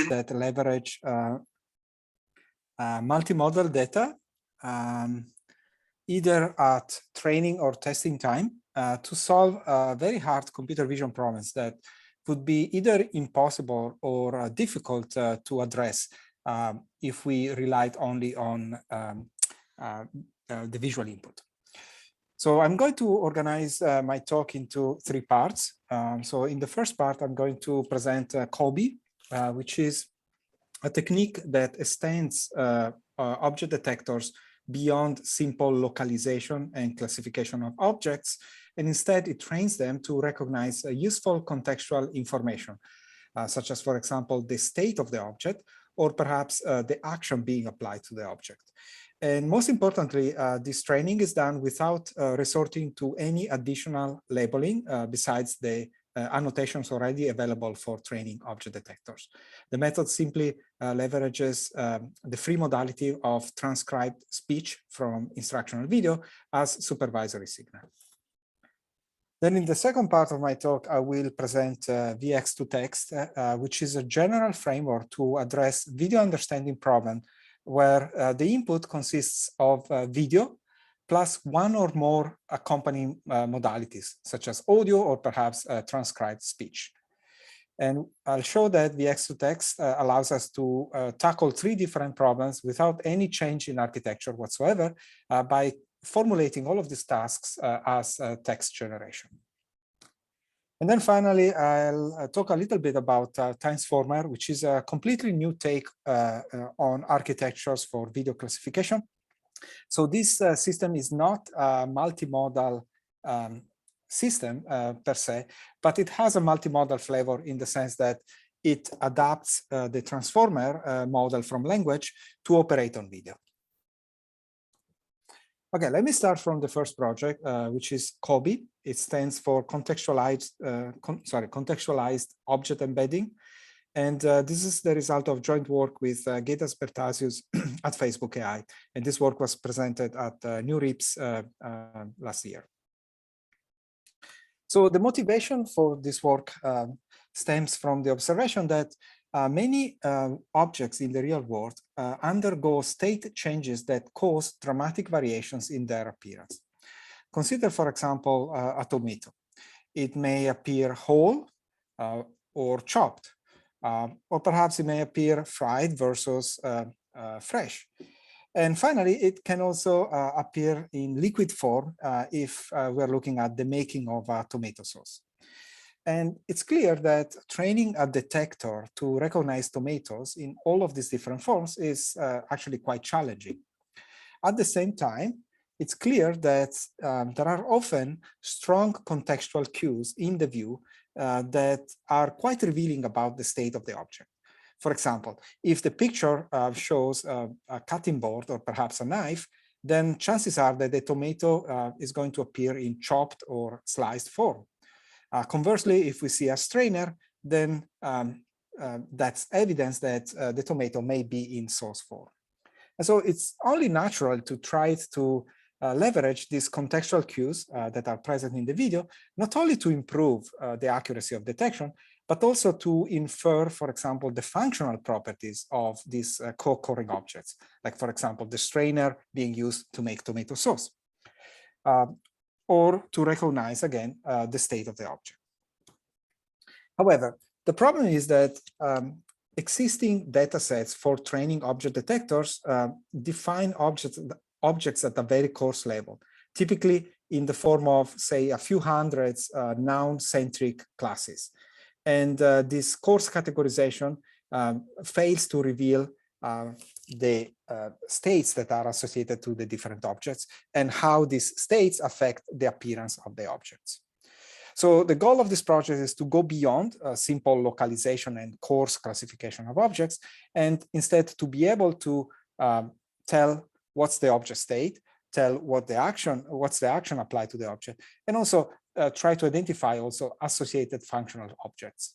that leverage multimodal data, either at training or testing time, to solve very hard computer vision problems that would be either impossible or difficult to address if we relied only on the visual input. So I'm going to organize my talk into 3 parts. So in the first part, I'm going to present COBE, which is a technique that extends object detectors beyond simple localization and classification of objects, and instead it trains them to recognize useful contextual information, such as, for example, the state of the object, or perhaps the action being applied to the object. And most importantly, this training is done without resorting to any additional labeling besides the annotations already available for training object detectors. The method simply leverages the free modality of transcribed speech from instructional video as supervisory signal. Then in the second part of my talk, I will present Vx2 Text, which is a general framework to address video understanding problem where the input consists of video plus one or more accompanying modalities, such as audio or perhaps transcribed speech. And I'll show that Vx2 Text allows us to tackle 3 different problems without any change in architecture whatsoever by formulating all of these tasks as text generation. And then finally, I'll talk a little bit about Transformer, which is a completely new take on architectures for video classification. So this system is not a multimodal system per se, but it has a multimodal flavor in the sense that it adapts the transformer model from language to operate on video. Okay, let me start from the first project, which is COBE. It stands for contextualized object embedding. And this is the result of joint work with Getas Bertasius at Facebook AI. And this work was presented at New Rips last year. So the motivation for this work stems from the observation that many objects in the real world undergo state changes that cause dramatic variations in their appearance. Consider, for example, a tomato. It may appear whole or chopped, or perhaps it may appear fried versus fresh. And finally, it can also appear in liquid form if we're looking at the making of a tomato sauce. And it's clear that training a detector to recognize tomatoes in all of these different forms is actually quite challenging. At the same time, it's clear that there are often strong contextual cues in the view that are quite revealing about the state of the object. For example, if the picture shows a cutting board or perhaps a knife, then chances are that the tomato is going to appear in chopped or sliced form. Conversely, if we see a strainer, then that's evidence that the tomato may be in sauce form. And so it's only natural to try to leverage these contextual cues that are present in the video, not only to improve the accuracy of detection, but also to infer, for example, the functional properties of these co-occurring objects, like, for example, the strainer being used to make tomato sauce, or to recognize, again, the state of the object. However, the problem is that existing data sets for training object detectors define objects at a very coarse level, typically in the form of, say, a few hundreds noun-centric classes. And this coarse categorization fails to reveal the states that are associated to the different objects and how these states affect the appearance of the objects. So the goal of this project is to go beyond simple localization and coarse classification of objects, and instead to be able to tell what's the object state, tell what's the action applied to the object, and also try to identify also associated functional objects.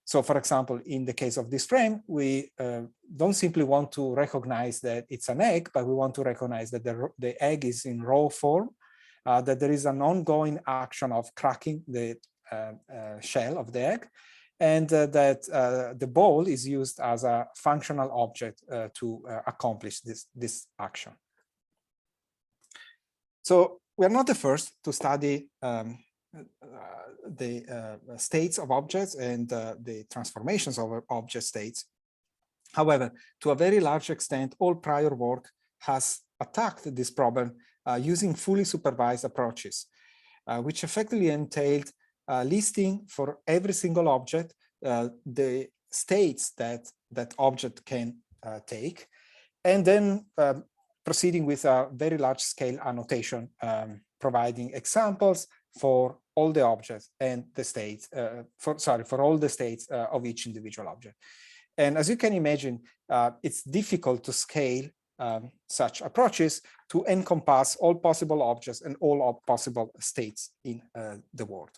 So, for example, in the case of this frame, we don't simply want to recognize that it's an egg, but we want to recognize that the egg is in raw form, that there is an ongoing action of cracking the shell of the egg, and that the ball is used as a functional object to accomplish this action. So we're not the first to study the states of objects and the transformations of object states. However, to a very large extent, all prior work has attacked this problem using fully supervised approaches, which effectively entailed listing for every single object the states that that object can take, and then proceeding with a very large scale annotation, providing examples for all the objects and the states, for all the states of each individual object. And as you can imagine, it's difficult to scale such approaches to encompass all possible objects and all possible states in the world.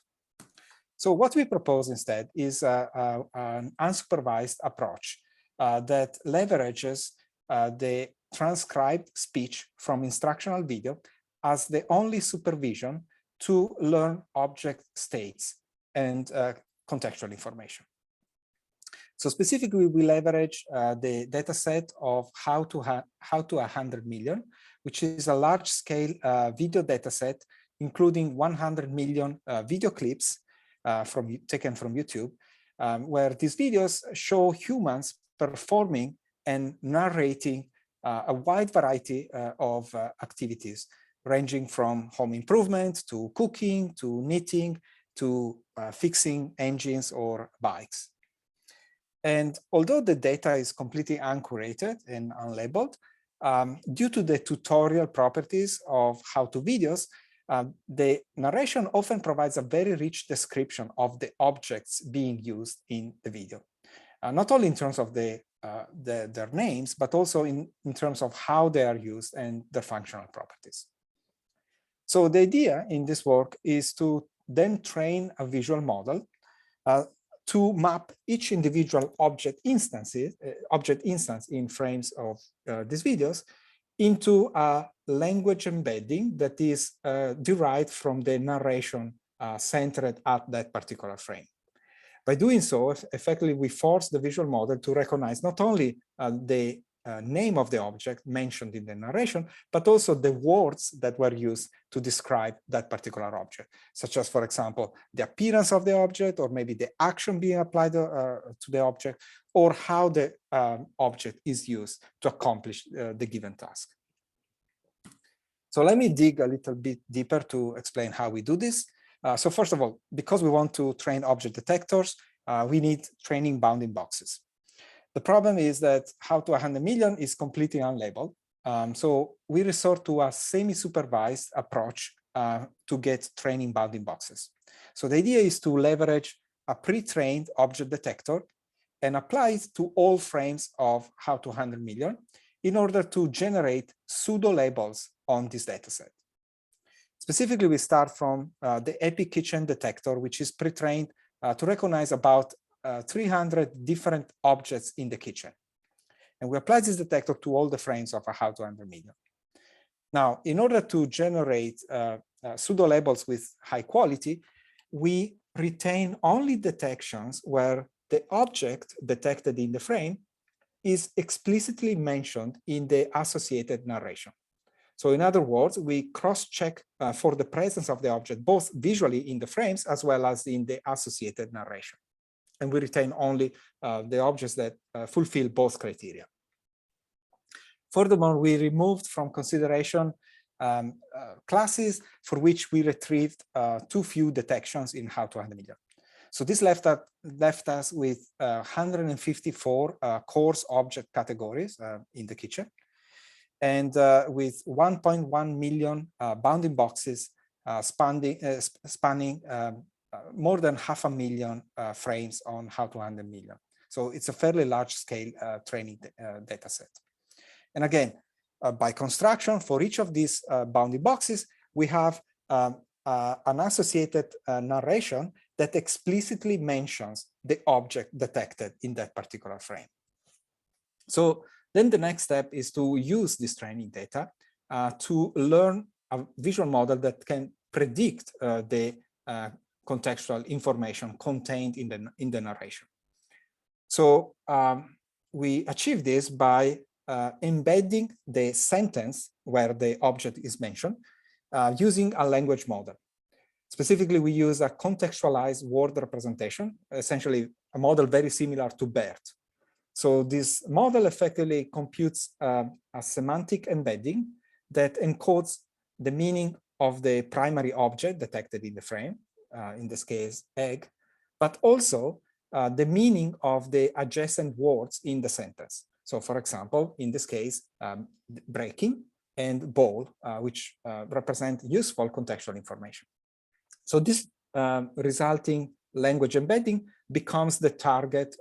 So what we propose instead is an unsupervised approach that leverages the transcribed speech from instructional video as the only supervision to learn object states and contextual information. So specifically, we leverage the dataset of how to 100 million, which is a large-scale video dataset, including 100 million video clips taken from YouTube, where these videos show humans performing and narrating a wide variety of activities, ranging from home improvement to cooking to knitting to fixing engines or bikes. And although the data is completely uncurated and unlabeled, due to the tutorial properties of how-to videos, the narration often provides a very rich description of the objects being used in the video, not only in terms of their names, but also in terms of how they are used and their functional properties. So the idea in this work is to then train a visual model to map each individual object instance in frames of these videos into a language embedding that is derived from the narration centered at that particular frame. By doing so, effectively, we force the visual model to recognize not only the name of the object mentioned in the narration, but also the words that were used to describe that particular object, such as, for example, the appearance of the object, or maybe the action being applied to the object, or how the object is used to accomplish the given task. So let me dig a little bit deeper to explain how we do this. So first of all, because we want to train object detectors, we need training bounding boxes. The problem is that how to 100 million is completely unlabeled. So we resort to a semi-supervised approach to get training bounding boxes. So the idea is to leverage a pre-trained object detector and apply it to all frames of how to 100 million in order to generate pseudo labels on this dataset. Specifically, we start from the Epic Kitchen detector, which is pre-trained to recognize about 300 different objects in the kitchen. And we apply this detector to all the frames of a how to 100 million. Now, in order to generate pseudo labels with high quality, we retain only detections where the object detected in the frame is explicitly mentioned in the associated narration. So in other words, we cross-check for the presence of the object, both visually in the frames as well as in the associated narration. And we retain only the objects that fulfill both criteria. Furthermore, we removed from consideration classes for which we retrieved too few detections in how to 100 million. So this left us with 154 coarse object categories in the kitchen, and with 1.1 million bounding boxes spanning more than 500,000 frames on how to 100 million. So it's a fairly large scale training data set. And again, by construction, for each of these bounding boxes, we have an associated narration that explicitly mentions the object detected in that particular frame. So then the next step is to use this training data to learn a visual model that can predict the contextual information contained in the narration. So we achieve this by embedding the sentence where the object is mentioned using a language model. Specifically, we use a contextualized word representation, essentially a model very similar to BERT. So this model effectively computes a semantic embedding that encodes the meaning of the primary object detected in the frame, in this case, egg, but also the meaning of the adjacent words in the sentence. So for example, in this case, breaking and ball, which represent useful contextual information. So this resulting language embedding becomes the target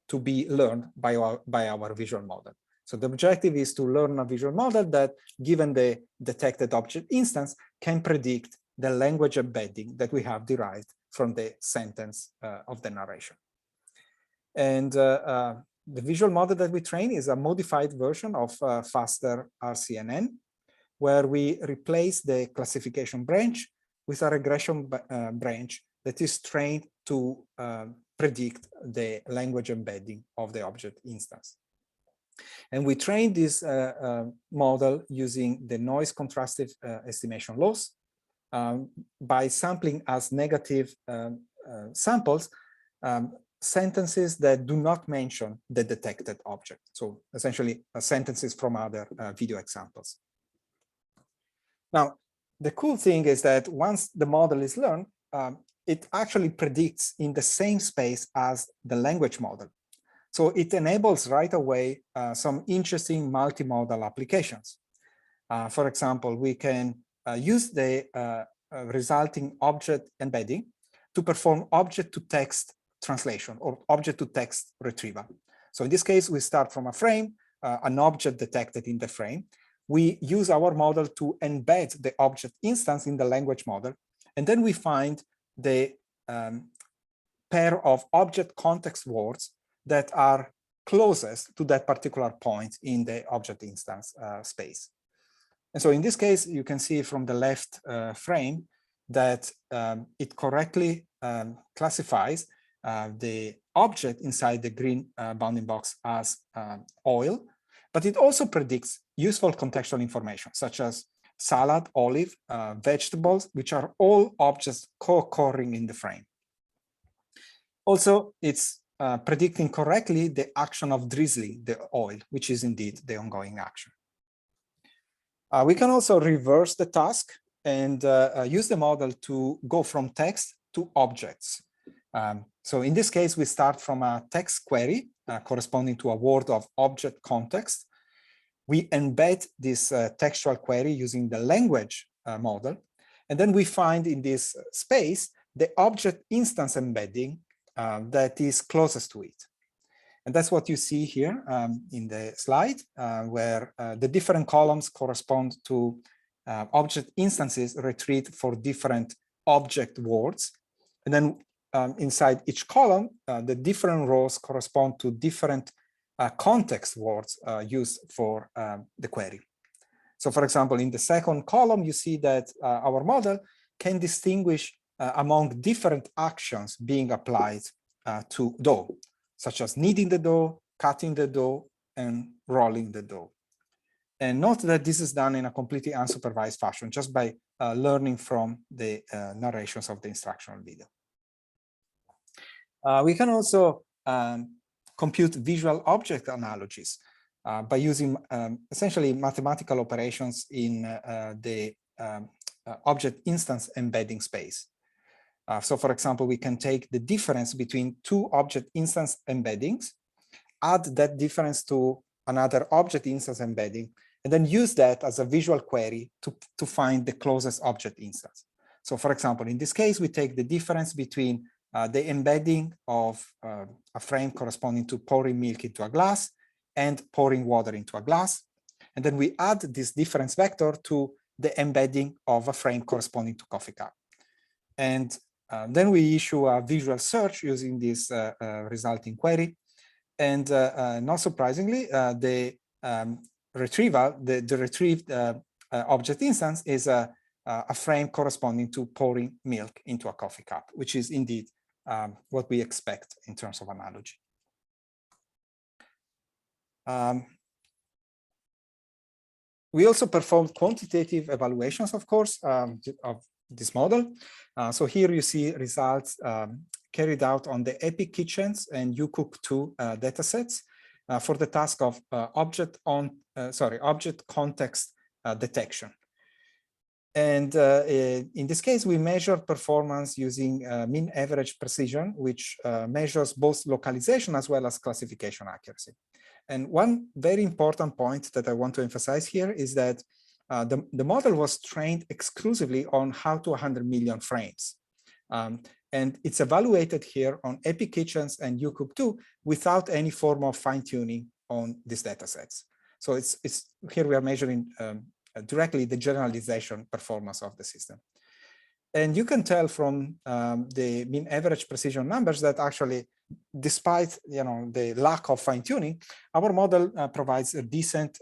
to be learned by our visual model. So the objective is to learn a visual model that, given the detected object instance, can predict the language embedding that we have derived from the sentence of the narration. And the visual model that we train is a modified version of faster RCNN, where we replace the classification branch with a regression branch that is trained to predict the language embedding of the object instance. And we train this model using the noise contrastive estimation laws by sampling as negative samples sentences that do not mention the detected object. So essentially sentences from other video examples. Now, the cool thing is that once the model is learned, it actually predicts in the same space as the language model. So it enables right away some interesting multimodal applications. For example, we can use the resulting object embedding to perform object-to-text translation or object-to-text retrieval. So in this case, we start from a frame, an object detected in the frame. We use our model to embed the object instance in the language model, and then we find the pair of object context words that are closest to that particular point in the object instance space. And so in this case, you can see from the left frame that it correctly classifies the object inside the green bounding box as oil, but it also predicts useful contextual information such as salad, olive, vegetables, which are all objects co-occurring in the frame. Also, it's predicting correctly the action of drizzling the oil, which is indeed the ongoing action. We can also reverse the task and use the model to go from text to objects. So in this case, we start from a text query corresponding to a word of object context. We embed this textual query using the language model, and then we find in this space the object instance embedding that is closest to it. And that's what you see here in the slide, where the different columns correspond to object instances retrieved for different object words. And then inside each column, the different rows correspond to different context words used for the query. So for example, in the second column, you see that our model can distinguish among different actions being applied to dough, such as kneading the dough, cutting the dough, and rolling the dough. And note that this is done in a completely unsupervised fashion, just by learning from the narrations of the instructional video. We can also compute visual object analogies by using essentially mathematical operations in the object instance embedding space. So for example, we can take the difference between two object instance embeddings, add that difference to another object instance embedding, and then use that as a visual query to find the closest object instance. So for example, in this case, we take the difference between the embedding of a frame corresponding to pouring milk into a glass and pouring water into a glass. And then we add this difference vector to the embedding of a frame corresponding to coffee cup. And then we issue a visual search using this resulting query. And not surprisingly, the retrieval, the retrieved object instance is a frame corresponding to pouring milk into a coffee cup, which is indeed what we expect in terms of analogy. We also performed quantitative evaluations, of course, of this model. So here you see results carried out on the EPIC Kitchens and UCook2 datasets for the task of object context detection. And in this case, we measured performance using mean average precision, which measures both localization as well as classification accuracy. And one very important point that I want to emphasize here is that the model was trained exclusively on how to 100 million frames. And it's evaluated here on EPIC Kitchens and UCook2 without any form of fine-tuning on these datasets. So it's here we are measuring directly the generalization performance of the system. And you can tell from the mean average precision numbers that actually, despite the lack of fine-tuning, our model provides a decent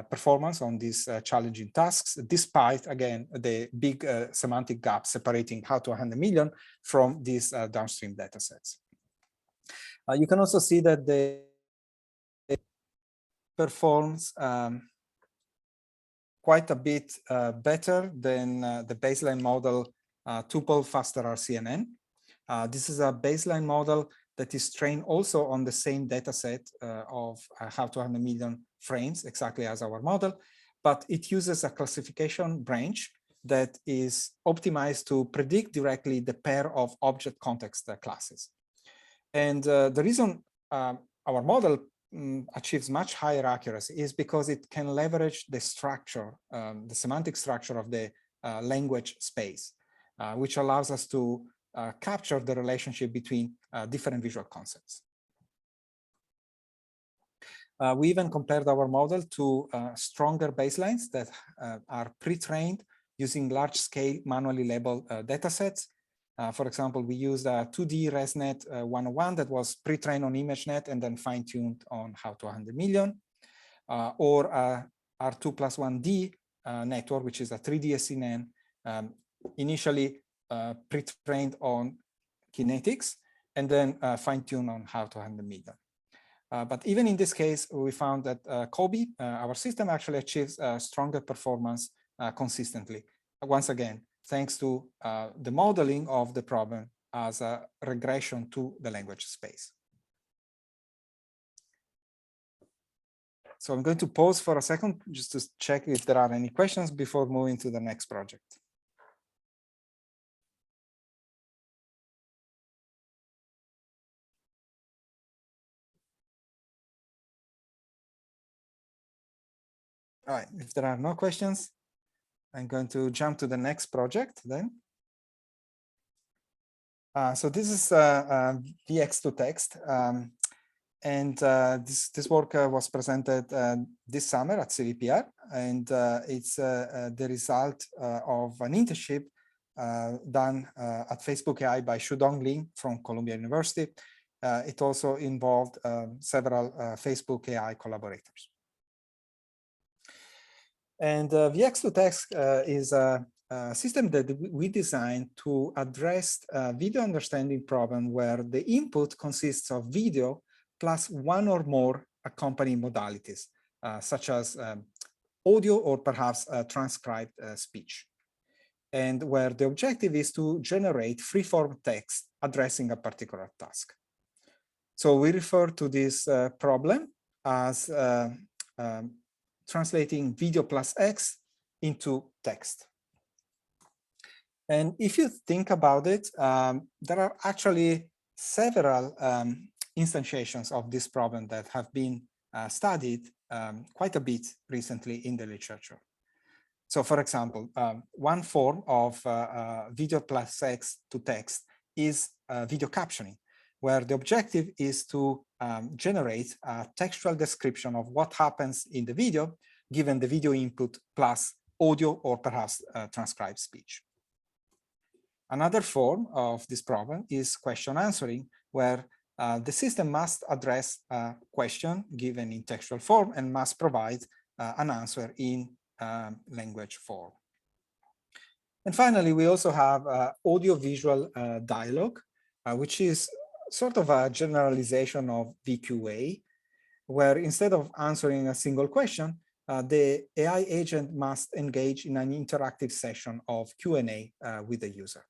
performance on these challenging tasks, despite, again, the big semantic gap separating how to 100 million from these downstream datasets. You can also see that they performs quite a bit better than the baseline model tuple faster RCNN. This is a baseline model that is trained also on the same data set of how to 100 million frames, exactly as our model, but it uses a classification branch that is optimized to predict directly the pair of object context classes. And the reason our model achieves much higher accuracy is because it can leverage the structure, the semantic structure of the language space, which allows us to capture the relationship between different visual concepts. We even compared our model to stronger baselines that are pre-trained using large-scale manually labeled datasets. For example, we used a 2D ResNet 101 that was pre-trained on ImageNet and then fine-tuned on how to 100 million, or R2+1D network, which is a 3D SNN, initially pre-trained on kinetics and then fine-tuned on how to 100 million. But even in this case, we found that COBE, our system, actually achieves stronger performance consistently. Once again, thanks to the modeling of the problem as a regression to the language space. So I'm going to pause for a second just to check if there are any questions before moving to the next project. All right, if there are no questions, I'm going to jump to the next project then. So this is Vx2 Text. And this work was presented this summer at CVPR, and it's the result of an internship done at Facebook AI by Shudong Lin from Columbia University. It also involved several Facebook AI collaborators. And Vx2 Text is a system that we designed to address a video understanding problem where the input consists of video plus one or more accompanying modalities, such as audio or perhaps transcribed speech, and where the objective is to generate free-form text addressing a particular task. So we refer to this problem as translating video plus X into text. And if you think about it, there are actually several instantiations of this problem that have been studied quite a bit recently in the literature. So for example, one form of video plus X to text is video captioning, where the objective is to generate a textual description of what happens in the video, given the video input plus audio or perhaps transcribed speech. Another form of this problem is question answering, where the system must address a question given in textual form and must provide an answer in language form. And finally, we also have audio-visual dialogue, which is sort of a generalization of VQA, where instead of answering a single question, the AI agent must engage in an interactive session of Q&A with the user.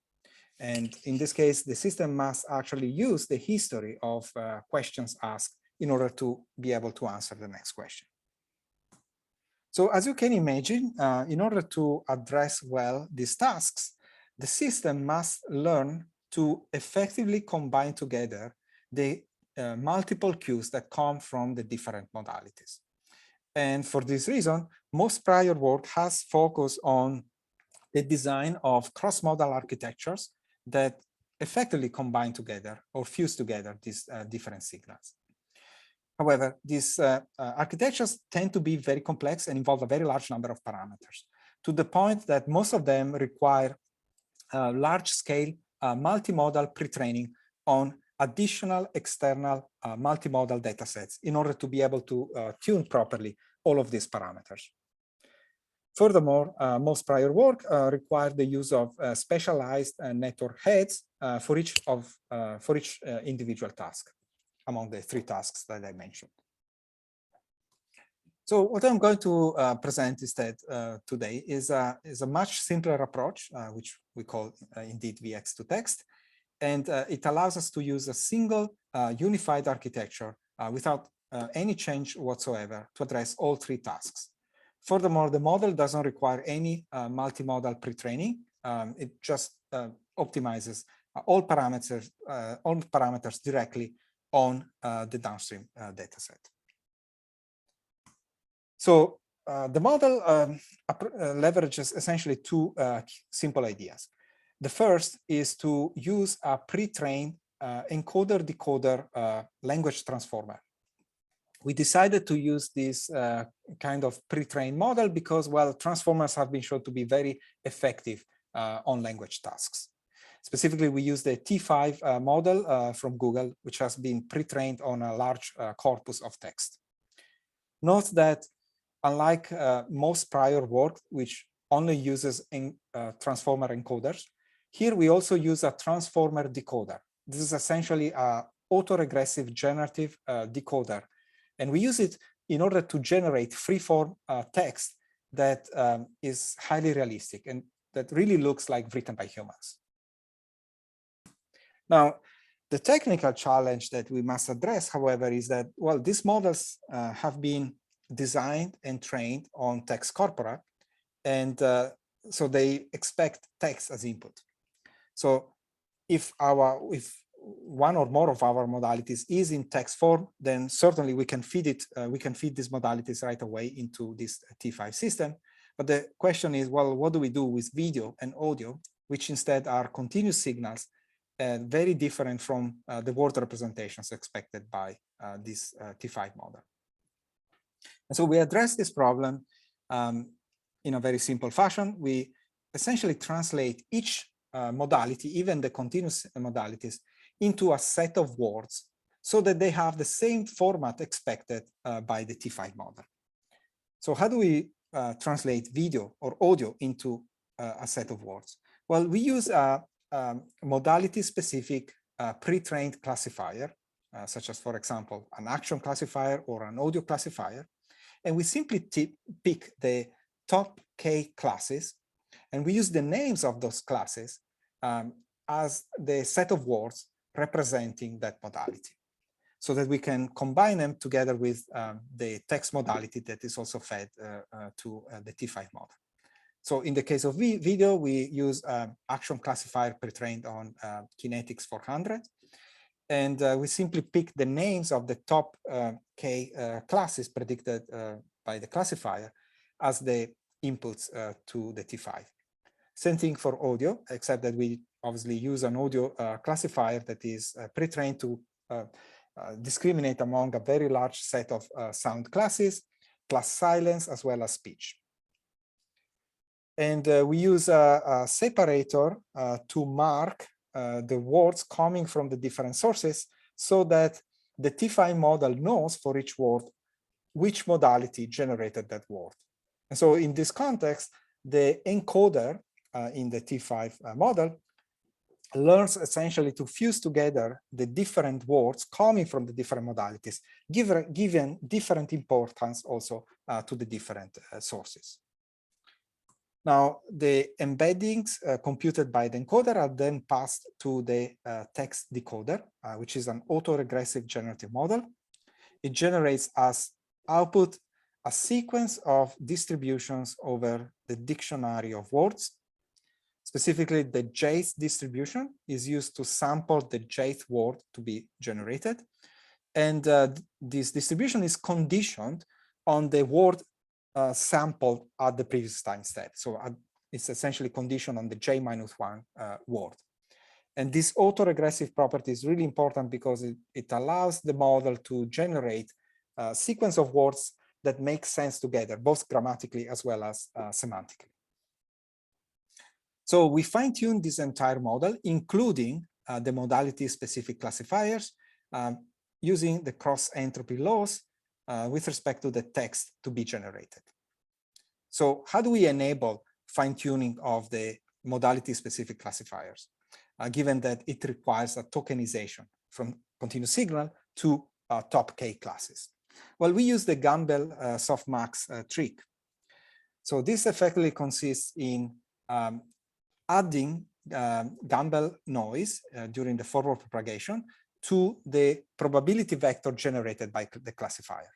And in this case, the system must actually use the history of questions asked in order to be able to answer the next question. So as you can imagine, in order to address well these tasks, the system must learn to effectively combine together the multiple cues that come from the different modalities. And for this reason, most prior work has focused on the design of cross-modal architectures that effectively combine together or fuse together these different signals. However, these architectures tend to be very complex and involve a very large number of parameters, to the point that most of them require large-scale multimodal pre-training on additional external multimodal datasets in order to be able to tune properly all of these parameters. Furthermore, most prior work required the use of specialized network heads for each individual task among the 3 tasks that I mentioned. So what I'm going to present instead today is a much simpler approach, which we call indeed Vx2 Text. And it allows us to use a single unified architecture without any change whatsoever to address all 3 tasks. Furthermore, the model doesn't require any multimodal pre-training. It just optimizes all parameters directly on the downstream dataset. So the model leverages essentially 2 simple ideas. The first is to use a pre-trained encoder-decoder language transformer. We decided to use this kind of pre-trained model because, well, transformers have been shown to be very effective on language tasks. Specifically, we use the T5 model from Google, which has been pre-trained on a large corpus of text. Note that unlike most prior work, which only uses transformer encoders, here we also use a transformer decoder. This is essentially an autoregressive generative decoder. And we use it in order to generate free-form text that is highly realistic and that really looks like written by humans. Now, the technical challenge that we must address, however, is that, well, these models have been designed and trained on text corpora, and so they expect text as input. So if one or more of our modalities is in text form, then certainly we can feed it. We can feed these modalities right away into this T5 system. But the question is, well, what do we do with video and audio, which instead are continuous signals, very different from the word representations expected by this T5 model? And so we address this problem in a very simple fashion. We essentially translate each modality, even the continuous modalities, into a set of words so that they have the same format expected by the T5 model. So how do we translate video or audio into a set of words? Well, we use a modality-specific pre-trained classifier, such as, for example, an action classifier or an audio classifier. And we simply pick the top K classes, and we use the names of those classes as the set of words representing that modality, so that we can combine them together with the text modality that is also fed to the T5 model. So in the case of video, we use action classifier pre-trained on Kinetics 400. And we simply pick the names of the top K classes predicted by the classifier as the inputs to the T5. Same thing for audio, except that we obviously use an audio classifier that is pre-trained to discriminate among a very large set of sound classes, plus silence as well as speech. And we use a separator to mark the words coming from the different sources so that the T5 model knows for each word which modality generated that word. And so in this context, the encoder in the T5 model, learns essentially to fuse together the different words coming from the different modalities, given different importance also to the different sources. Now, the embeddings computed by the encoder are then passed to the text decoder, which is an autoregressive generative model. It generates as output a sequence of distributions over the dictionary of words. Specifically, the jth distribution is used to sample the jth word to be generated. And this distribution is conditioned on the word sampled at the previous time step. So it's essentially conditioned on the j-1 word. And this autoregressive property is really important because it allows the model to generate a sequence of words that make sense together, both grammatically as well as semantically. So we fine-tuned this entire model, including the modality-specific classifiers, using the cross-entropy laws with respect to the text to be generated. So how do we enable fine-tuning of the modality-specific classifiers, given that it requires a tokenization from continuous signal to top K classes? Well, we use the Gumbel softmax trick. So this effectively consists in adding Gumbel noise during the forward propagation to the probability vector generated by the classifier.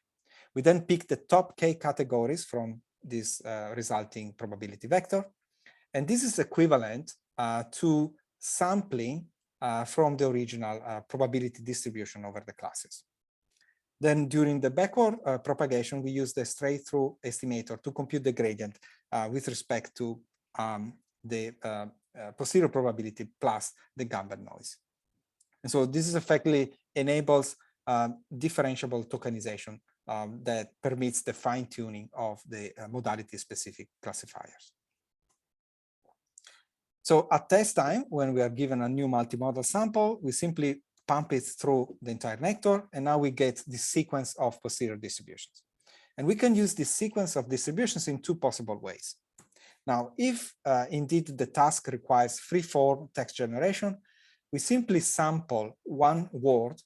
We then pick the top K categories from this resulting probability vector. And this is equivalent to sampling from the original probability distribution over the classes. Then during the backward propagation, we use the straight-through estimator to compute the gradient with respect to the posterior probability plus the Gumbel noise. And so this is effectively enables differentiable tokenization that permits the fine-tuning of the modality-specific classifiers. So at test time, when we are given a new multi-modal sample, we simply pump it through the entire nectar, and now we get this sequence of posterior distributions. And we can use this sequence of distributions in two possible ways. Now, if indeed the task requires free-form text generation, we simply sample one word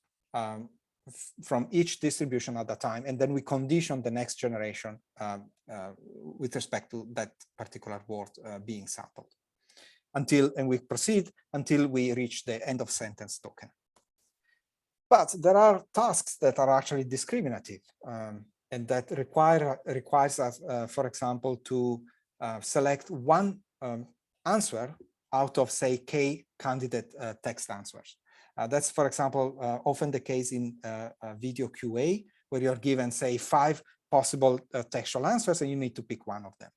from each distribution at a time, and then we condition the next generation with respect to that particular word being sampled. And we proceed until we reach the end of sentence token. But there are tasks that are actually discriminative and that requires us, for example, to select one answer out of, say, K candidate text answers. That's, for example, often the case in video QA, where you're given, say, 5 possible textual answers, and you need to pick one of them.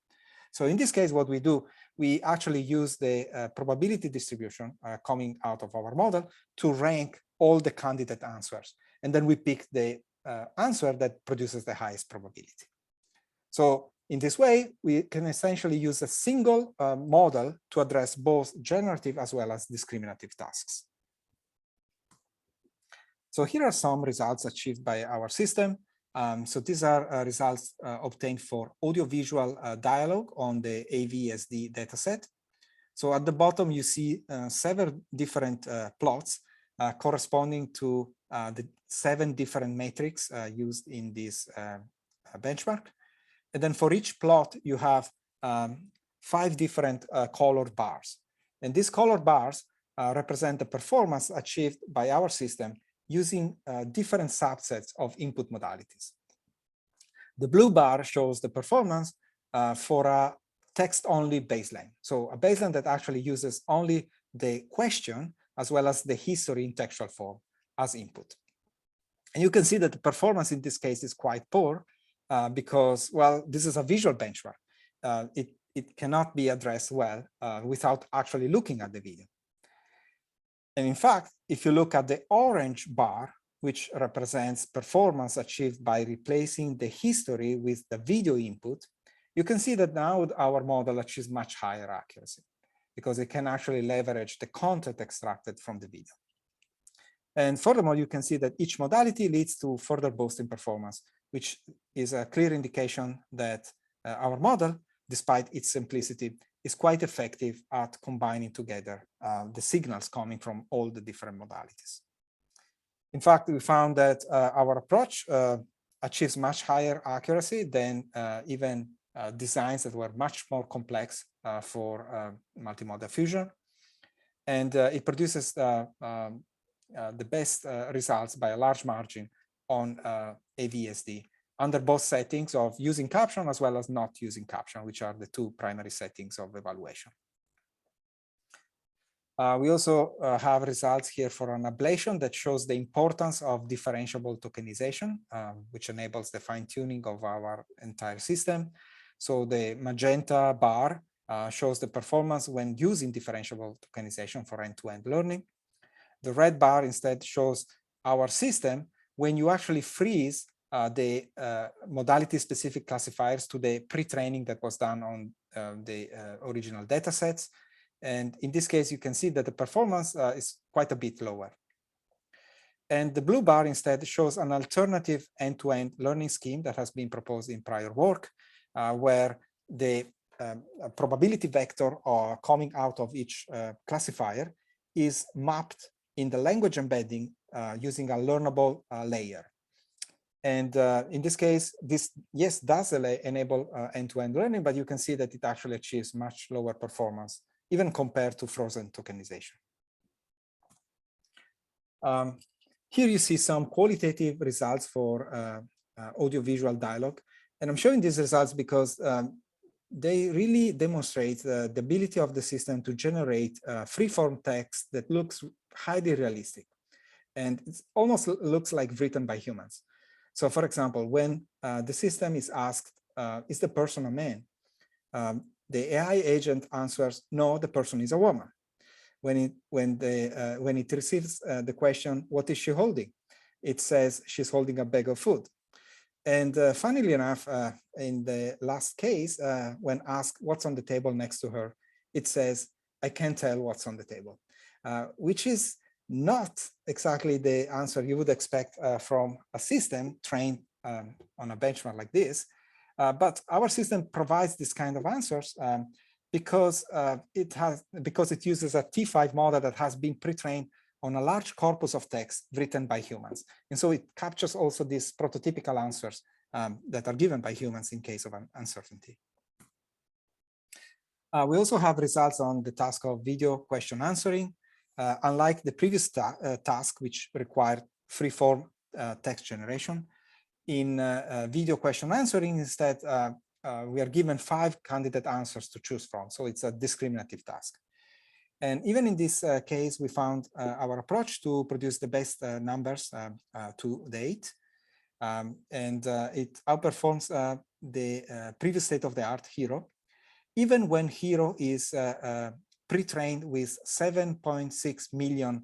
So in this case, what we do, we actually use the probability distribution coming out of our model to rank all the candidate answers. And then we pick the answer that produces the highest probability. So in this way, we can essentially use a single model to address both generative as well as discriminative tasks. So here are some results achieved by our system. So these are results obtained for audiovisual dialogue on the AVSD dataset. So at the bottom, you see several different plots corresponding to the 7 different metrics used in this benchmark. And then for each plot, you have 5 different colored bars. And these colored bars represent the performance achieved by our system using different subsets of input modalities. The blue bar shows the performance for a text-only baseline. So a baseline that actually uses only the question as well as the history in textual form as input. And you can see that the performance in this case is quite poor because, well, this is a visual benchmark. It cannot be addressed well without actually looking at the video. And in fact, if you look at the orange bar, which represents performance achieved by replacing the history with the video input, you can see that now our model achieves much higher accuracy because it can actually leverage the content extracted from the video. And furthermore, you can see that each modality leads to further boost in performance, which is a clear indication that our model, despite its simplicity, is quite effective at combining together the signals coming from all the different modalities. In fact, we found that our approach achieves much higher accuracy than even designs that were much more complex for multimodal fusion. And it produces the best results by a large margin on AVSD under both settings of using caption as well as not using caption, which are the two primary settings of evaluation. We also have results here for an ablation that shows the importance of differentiable tokenization, which enables the fine-tuning of our entire system. So the magenta bar shows the performance when using differentiable tokenization for end-to-end learning. The red bar instead shows our system when you actually freeze the modality-specific classifiers to the pre-training that was done on the original data sets. And in this case, you can see that the performance is quite a bit lower. And the blue bar instead shows an alternative end-to-end learning scheme that has been proposed in prior work, where the probability vector coming out of each classifier is mapped in the language embedding using a learnable layer. And in this case, this, yes, does enable end-to-end learning, but you can see that it actually achieves much lower performance, even compared to frozen tokenization. Here you see some qualitative results for audiovisual dialogue. And I'm showing these results because they really demonstrate the ability of the system to generate free-form text that looks highly realistic. And it almost looks like written by humans. So for example, when the system is asked, is the person a man? The AI agent answers, no, the person is a woman. When it receives the question, what is she holding? It says she's holding a bag of food. And funnily enough, in the last case, when asked what's on the table next to her, it says, I can't tell what's on the table, which is not exactly the answer you would expect from a system trained on a benchmark like this. But our system provides this kind of answers because it uses a T5 model that has been pre-trained on a large corpus of text written by humans. And so it captures also these prototypical answers that are given by humans in case of an uncertainty. We also have results on the task of video question answering. Unlike the previous task, which required free-form text generation, in video question answering, instead, we are given 5 candidate answers to choose from. So it's a discriminative task. And even in this case, we found our approach to produce the best numbers to date. And it outperforms the previous state-of-the-art Hero, even when Hero is pre-trained with 7.6 million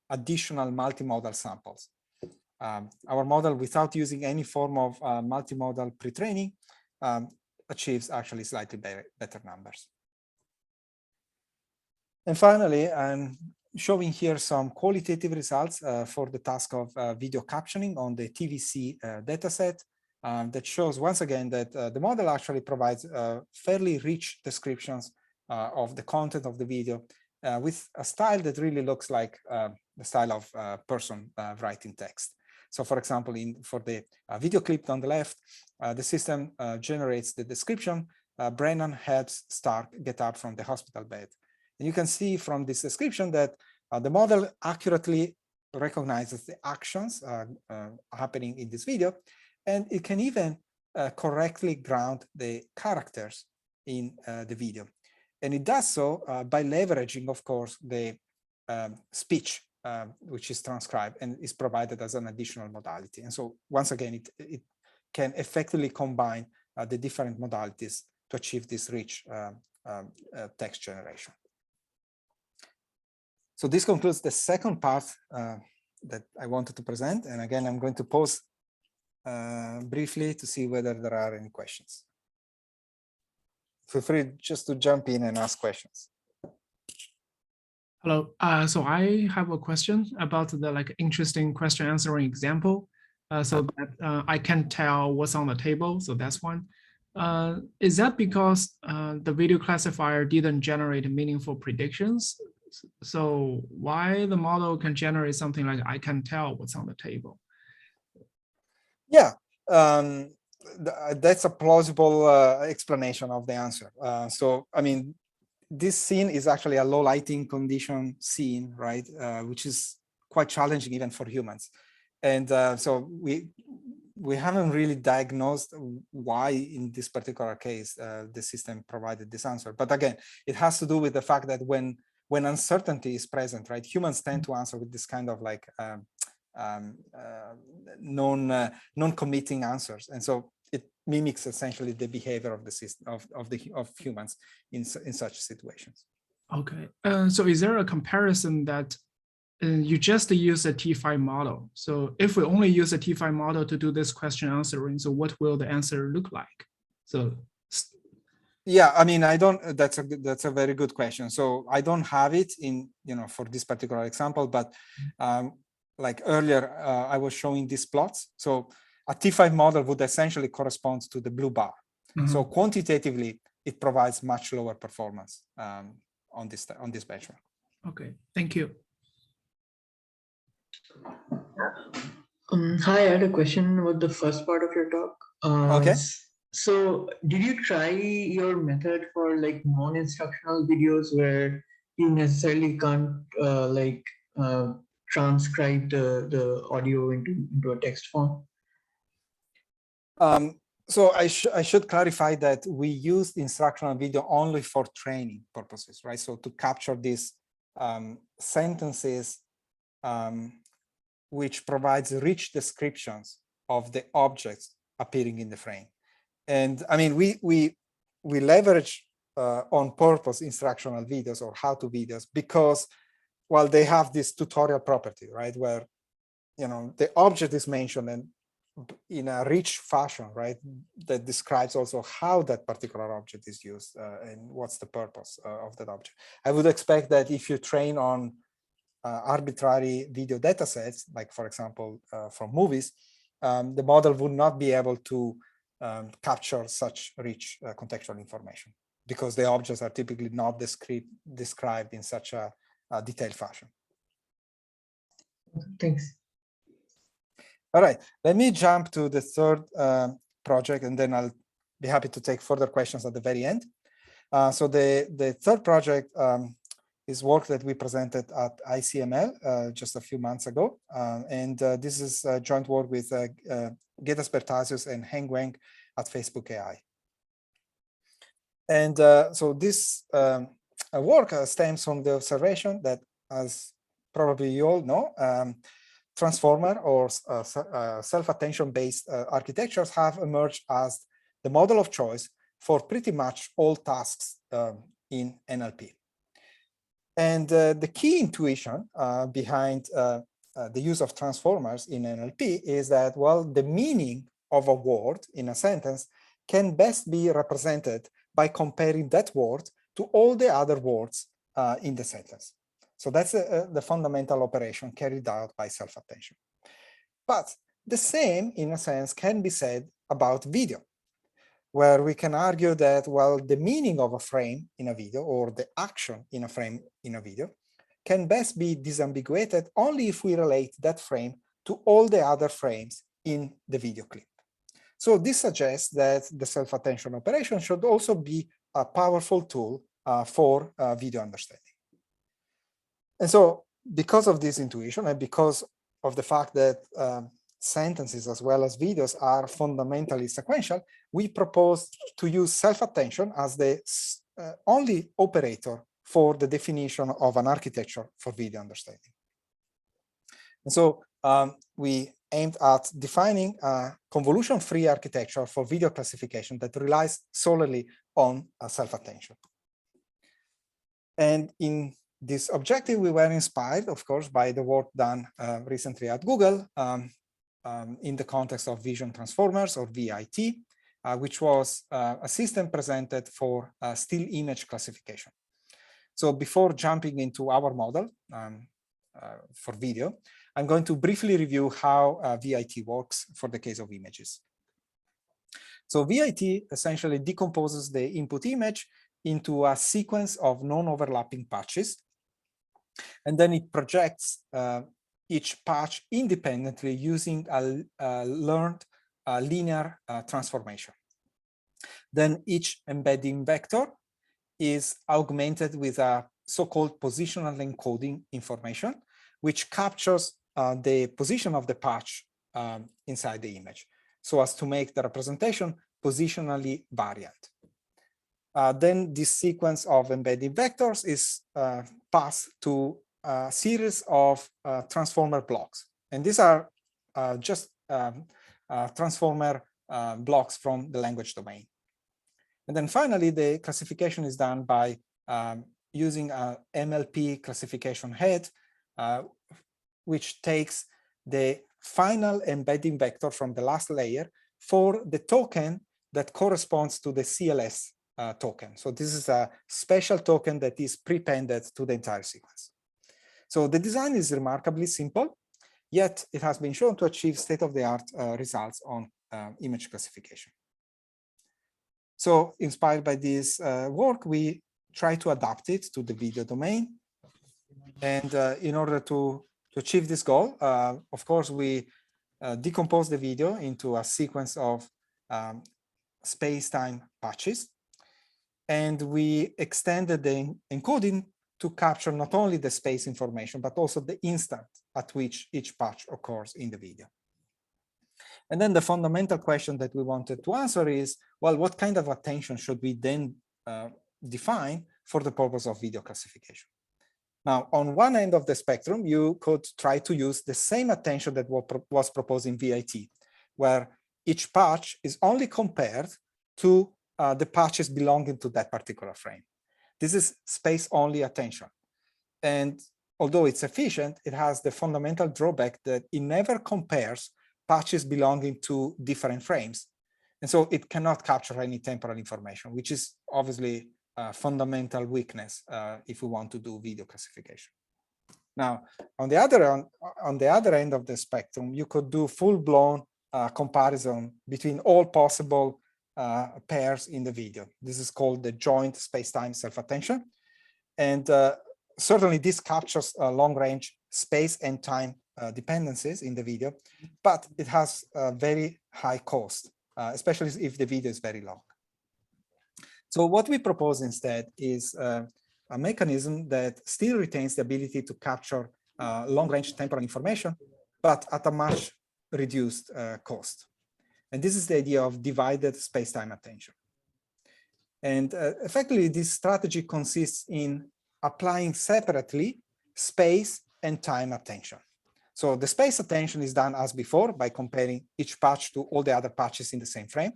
additional multimodal samples. Our model, without using any form of multimodal pre-training, achieves actually slightly better numbers. And finally, I'm showing here some qualitative results for the task of video captioning on the TVC dataset that shows once again that the model actually provides fairly rich descriptions of the content of the video with a style that really looks like the style of a person writing text. So for example, for the video clip on the left, the system generates the description, Brennan helps Stark get up from the hospital bed. And you can see from this description that the model accurately recognizes the actions happening in this video, and it can even correctly ground the characters in the video. And it does so by leveraging, of course, the speech, which is transcribed and is provided as an additional modality. And so once again, it can effectively combine the different modalities to achieve this rich text generation. So this concludes the second part that I wanted to present. And again, I'm going to pause briefly to see whether there are any questions. Feel free just to jump in and ask questions. Hello. So I have a question about the interesting question answering example. So that I can tell what's on the table. So that's one. Is that because the video classifier didn't generate meaningful predictions? So why the model can generate something like I can tell what's on the table? Yeah, that's a plausible explanation of the answer. So, I mean, this scene is actually a low lighting condition scene, right? Which is quite challenging even for humans. And so we haven't really diagnosed why in this particular case the system provided this answer. But again, it has to do with the fact that when uncertainty is present, right, humans tend to answer with this kind of like non-committing answers, and so it mimics essentially the behavior of the system of humans in such situations. Okay, so is there a comparison that you just use a T5 model? So if we only use a T5 model to do this question answering, so what will the answer look like? So yeah, I mean, I don't. That's a very good question. So I don't have it in for this particular example, but like earlier, I was showing these plots. So a T5 model would essentially correspond to the blue bar. So quantitatively, it provides much lower performance on this benchmark. Okay, thank you. Hi, I had a question about the first part of your talk. Okay. So did you try your method for like non-instructional videos where you necessarily can't transcribe the audio into a text form? So I should clarify that we used instructional video only for training purposes, right? So to capture these sentences which provides rich descriptions of the objects appearing in the frame. And I mean, we leverage on purpose instructional videos or how-to videos because, well, they have this tutorial property, right? Where, the object is mentioned and in a rich fashion, right? That describes also how that particular object is used and what's the purpose of that object. I would expect that if you train on arbitrary video data sets, like for example, from movies, the model would not be able to capture such rich contextual information because the objects are typically not described in such a detailed fashion. Thanks. All right, let me jump to the third project, and then I'll be happy to take further questions at the very end. So the third project is work that we presented at ICML just a few months ago. And this is joint work with Getas Bertasius and Heng Wang at Facebook AI. And so this work stems from the observation that, as probably you all know, transformer or self-attention based architectures have emerged as the model of choice for pretty much all tasks in NLP. And the key intuition behind the use of transformers in NLP is that, well, the meaning of a word in a sentence can best be represented by comparing that word to all the other words in the sentence. So that's the fundamental operation carried out by self-attention. But the same, in a sense, can be said about video, where we can argue that, well, the meaning of a frame in a video or the action in a frame in a video can best be disambiguated only if we relate that frame to all the other frames in the video clip. So this suggests that the self-attention operation should also be a powerful tool for video understanding. And so because of this intuition and because of the fact that sentences as well as videos are fundamentally sequential, we propose to use self-attention as the only operator for the definition of an architecture for video understanding. And so we aimed at defining a convolution-free architecture for video classification that relies solely on self-attention. And in this objective, we were inspired, of course, by the work done recently at Google in the context of vision transformers, or VIT, which was a system presented for still image classification. So before jumping into our model for video, I'm going to briefly review how VIT works for the case of images. So VIT essentially decomposes the input image into a sequence of non-overlapping patches, and then it projects each patch independently using a learned linear transformation. Then each embedding vector is augmented with a so-called positional encoding information, which captures the position of the patch inside the image, so as to make the representation positionally variant. Then this sequence of embedding vectors is passed to a series of transformer blocks. And these are just transformer blocks from the language domain. And then finally, the classification is done by using a MLP classification head, which takes the final embedding vector from the last layer for the token that corresponds to the CLS token. So this is a special token that is prepended to the entire sequence. So the design is remarkably simple, yet it has been shown to achieve state-of-the-art results on image classification. So inspired by this work, we try to adapt it to the video domain. And in order to achieve this goal, of course, we decompose the video into a sequence of space-time patches. And we extended the encoding to capture not only the space information, but also the instant at which each patch occurs in the video. And then the fundamental question that we wanted to answer is, well, what kind of attention should we then define for the purpose of video classification? Now, on one end of the spectrum, you could try to use the same attention that was proposed in VIT, where each patch is only compared to the patches belonging to that particular frame. This is space-only attention. And although it's efficient, it has the fundamental drawback that it never compares patches belonging to different frames. And so it cannot capture any temporal information, which is obviously a fundamental weakness if we want to do video classification. Now, on the other end of the spectrum, you could do full-blown comparison between all possible pairs in the video. This is called the joint space-time self-attention. And certainly this captures long-range space and time dependencies in the video, but it has a very high cost, especially if the video is very long. So what we propose instead is a mechanism that still retains the ability to capture long-range temporal information, but at a much reduced cost. And this is the idea of divided space-time attention. And effectively, this strategy consists in applying separately space and time attention. So the space attention is done as before by comparing each patch to all the other patches in the same frame.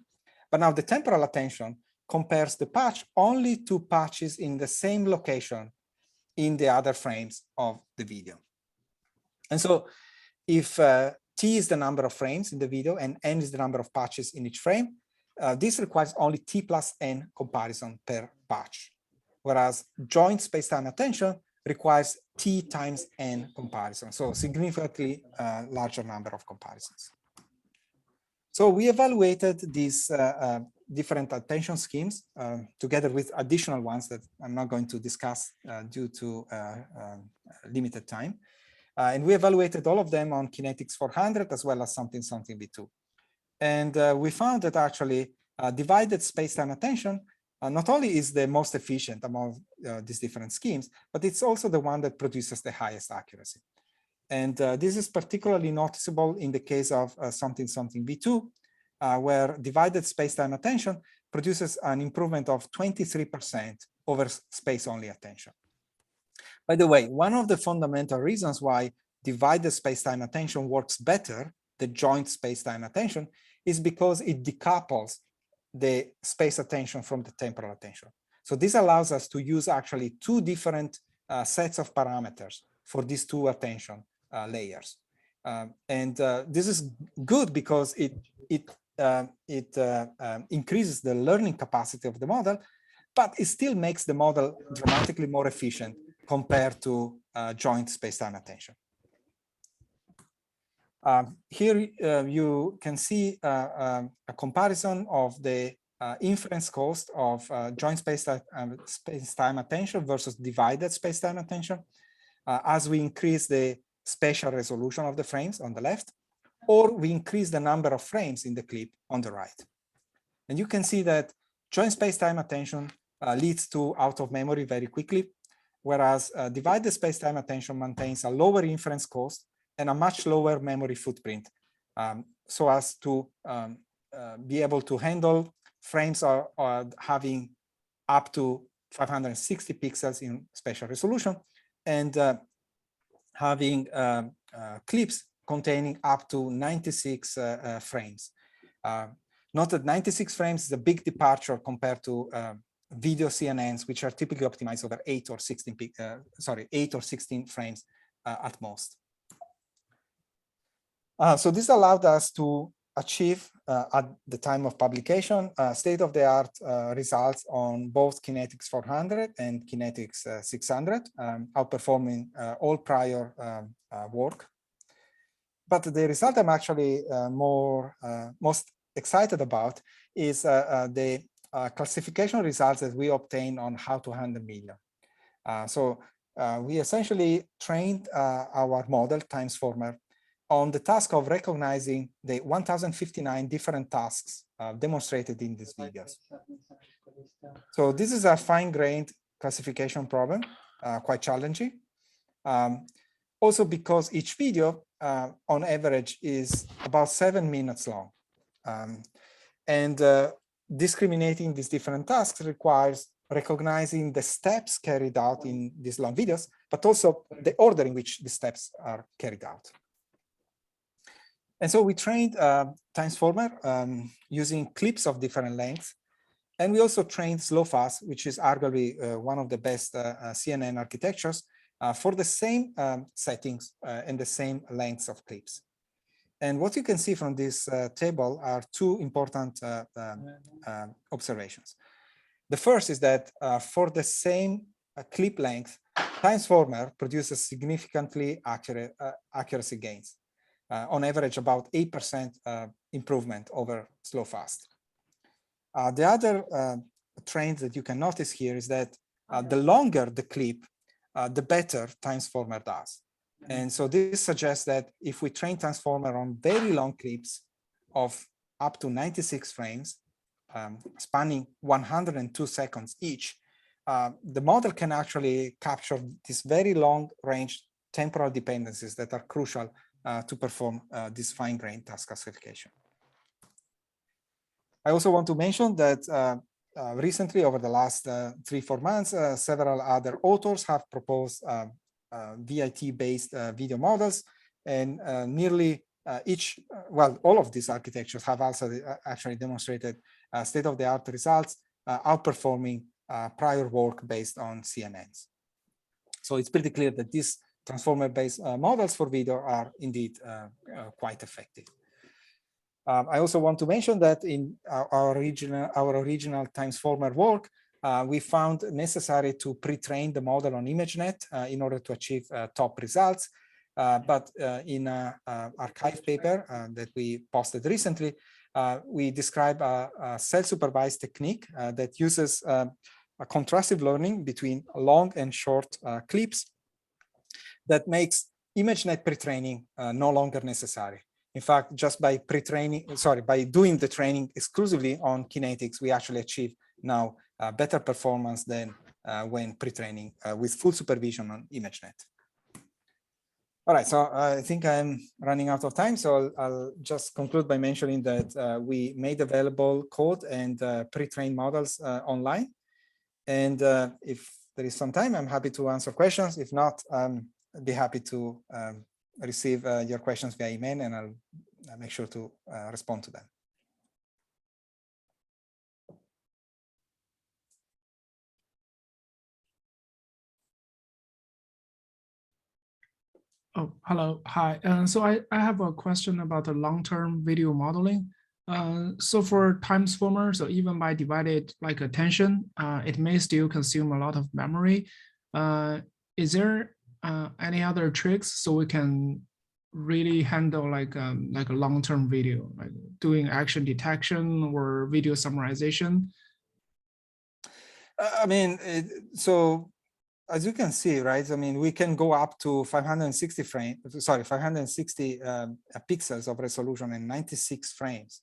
But now the temporal attention compares the patch only to patches in the same location in the other frames of the video. And so if T is the number of frames in the video and N is the number of patches in each frame, this requires only T plus N comparison per patch, whereas joint space-time attention requires T times N comparison, so significantly larger number of comparisons. So we evaluated these different attention schemes together with additional ones that I'm not going to discuss due to limited time. And we evaluated all of them on Kinetics 400 as well as something V2. And we found that actually divided space-time attention not only is the most efficient among these different schemes, but it's also the one that produces the highest accuracy. And this is particularly noticeable in the case of something V2, where divided space-time attention produces an improvement of 23% over space-only attention. By the way, one of the fundamental reasons why divided space-time attention works better than joint space-time attention is because it decouples the space attention from the temporal attention. So this allows us to use actually two different sets of parameters for these two attention layers. And this is good because it increases the learning capacity of the model, but it still makes the model dramatically more efficient compared to joint space-time attention. Here you can see a comparison of the inference cost of joint space-time attention versus divided space-time attention as we increase the spatial resolution of the frames on the left, or we increase the number of frames in the clip on the right. And you can see that joint space-time attention leads to out of memory very quickly, whereas divided space-time attention maintains a lower inference cost and a much lower memory footprint, so as to be able to handle frames having up to 560 pixels in spatial resolution, and having clips containing up to 96 frames. Note that 96 frames is a big departure compared to video CNNs, which are typically optimized over 8 or 16 frames at most. So this allowed us to achieve at the time of publication state-of-the-art results on both Kinetics 400 and Kinetics 600, outperforming all prior work. But the result I'm actually most excited about is the classification results that we obtained on how to handle million. We essentially trained our model Timesformer on the task of recognizing the 1059 different tasks demonstrated in these videos. So this is a fine-grained classification problem, quite challenging. Also because each video on average is about 7 minutes long. Discriminating these different tasks requires recognizing the steps carried out in these long videos, but also the order in which the steps are carried out. And so we trained Timesformer using clips of different lengths. And we also trained slow-fast, which is arguably one of the best CNN architectures for the same settings and the same lengths of clips. And what you can see from this table are two important observations. The first is that for the same clip length, Timesformer produces significantly accuracy gains. On average, about 8% improvement over slow-fast. The other trend that you can notice here is that the longer the clip, the better Timesformer does. And so this suggests that if we train Timesformer on very long clips of up to 96 frames, spanning 102 seconds each, the model can actually capture these very long-range temporal dependencies that are crucial to perform this fine-grained task classification. I also want to mention that recently, over the last 3-4 months, several other authors have proposed VIT-based video models, and nearly all of these architectures have also actually demonstrated state-of-the-art results, outperforming prior work based on CNNs. So it's pretty clear that these transformer-based models for video are indeed quite effective. I also want to mention that in our original Timesformer work, we found necessary to pre-train the model on ImageNet in order to achieve top results. But in an archive paper that we posted recently, we describe a self-supervised technique that uses a contrastive learning between long and short clips that makes ImageNet pre-training no longer necessary. In fact, just by by doing the training exclusively on Kinetics, we actually achieve now better performance than when pre-training with full supervision on ImageNet. All right, so I think I'm running out of time, so I'll just conclude by mentioning that we made available code and pre-trained models online. And if there is some time, I'm happy to answer questions. If not, I'd be happy to receive your questions via email, and I'll make sure to respond to them. Oh, hello. Hi. So I have a question about the long-term video modeling. So for Timesformer, so even by divided like attention, it may still consume a lot of memory. Is there any other tricks so we can really handle like a long-term video, like doing action detection or video summarization? I mean, so as you can see, right? I mean, we can go up to 560 pixels of resolution and 96 frames.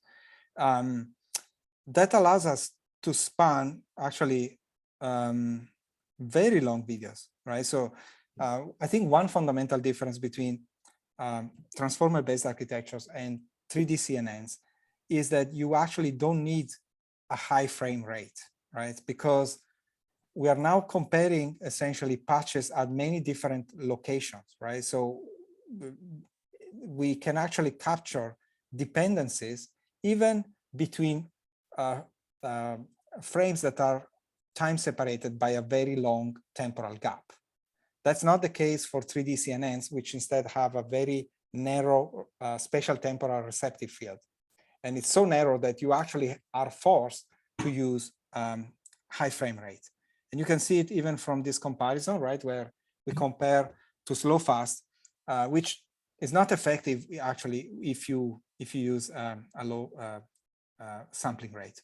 That allows us to span actually very long videos, right? So I think one fundamental difference between transformer-based architectures and 3D CNNs is that you actually don't need a high frame rate, right? Because we are now comparing essentially patches at many different locations, right? So we can actually capture dependencies even between frames that are time separated by a very long temporal gap. That's not the case for 3D CNNs, which instead have a very narrow spatial temporal receptive field. And it's so narrow that you actually are forced to use high frame rate. And you can see it even from this comparison, right, where we compare to slow fast, which is not effective actually if you use a low sampling rate.